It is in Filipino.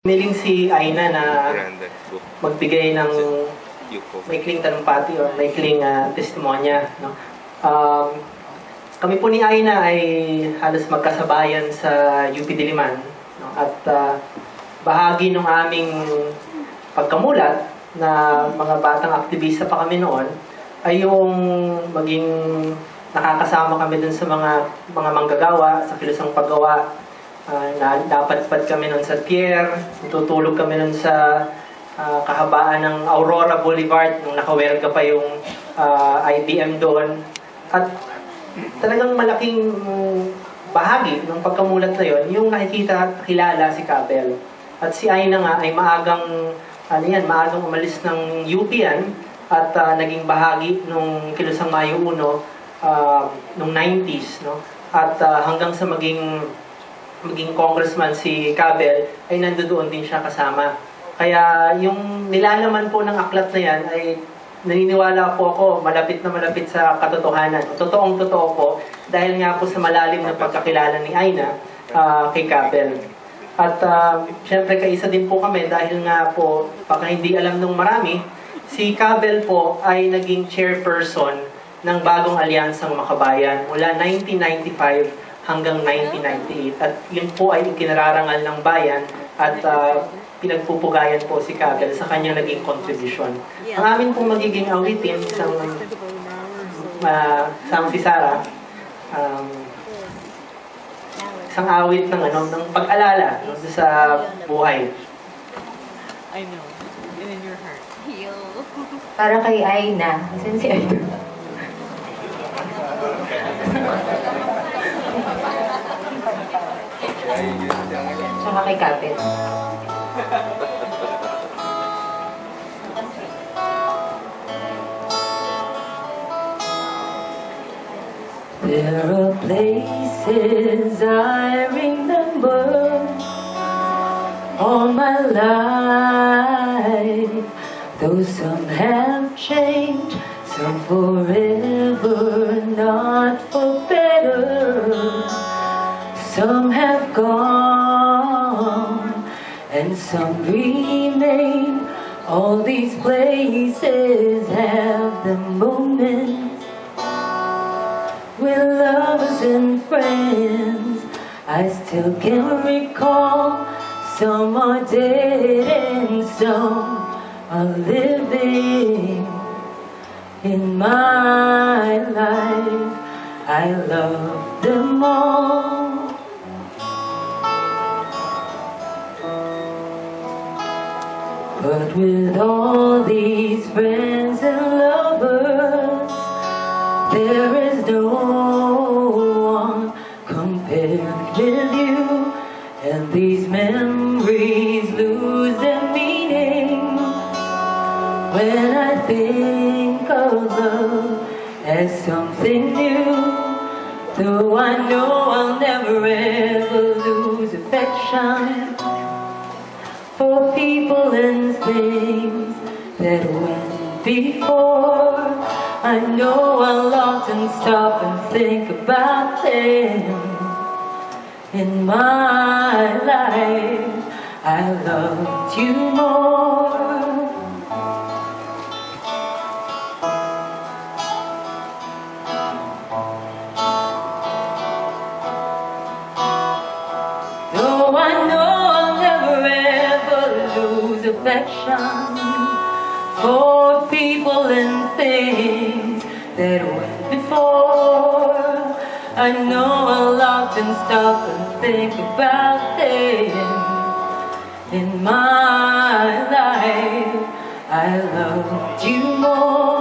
Niling si Aina na magbigay ng maikling talumpati o maikling testimonya. No? Kami po ni Aina ay halos magkasabayan sa UP Diliman. No? At bahagi ng aming pagkamulat na mga batang aktivista pa kami noon ay yung maging nakakasama kami dun sa mga manggagawa, sa kilusang paggawa. Napadpad kami nun sa Pierre, tutulog kami nun sa kahabaan ng Aurora Boulevard nung nakawelga pa yung IBM doon. At talagang malaking bahagi ng pagkamulat na yon yung nakikita at kilala si Cabell. At si Aina nga ay maagang umalis ng UP yan at naging bahagi nung Kilusang Mayo 1 nung 90s. No? At hanggang sa maging congressman si Cabell, ay nandoon din siya kasama. Kaya yung nilalaman po ng aklat na yan ay naniniwala po ako malapit na malapit sa katotohanan. Totoong-totoo po dahil nga po sa malalim na pagkakilala ni Aina kay Cabell. At syempre kaisa din po kami dahil nga po baka hindi alam nung marami, si Cabell po ay naging chairperson ng bagong alyansang Makabayan mula 1995 hanggang 1998. At yun po ay ikinararangal ng bayan at pinagpupugayan po si Cabell sa kanyang naging contribution. Ang amin pong magiging awitin, isang si Sarah, isang awit ng pag-alala sa buhay. I know. And in your heart. Para kay Aina. Asan si Aina? Tsaka kay Cabell. There are places I remember all my life, though some have changed, some forever, not for better. Some have gone, and some remain. All these places have the moments with lovers and friends. I still can recall. Some are dead and some are living in my life. I love them all. But with all these friends and lovers, there is no one compared with you. And these memories lose their meaning when I think of love as something new. Though I know I'll never ever lose affection for people and things that went before. I know I'll often stop and think about them. In my life, I loved you more. Though I know I'll never ever lose affection for people and things that went before. I know I'll often stop and think about them. In my life, I loved you more.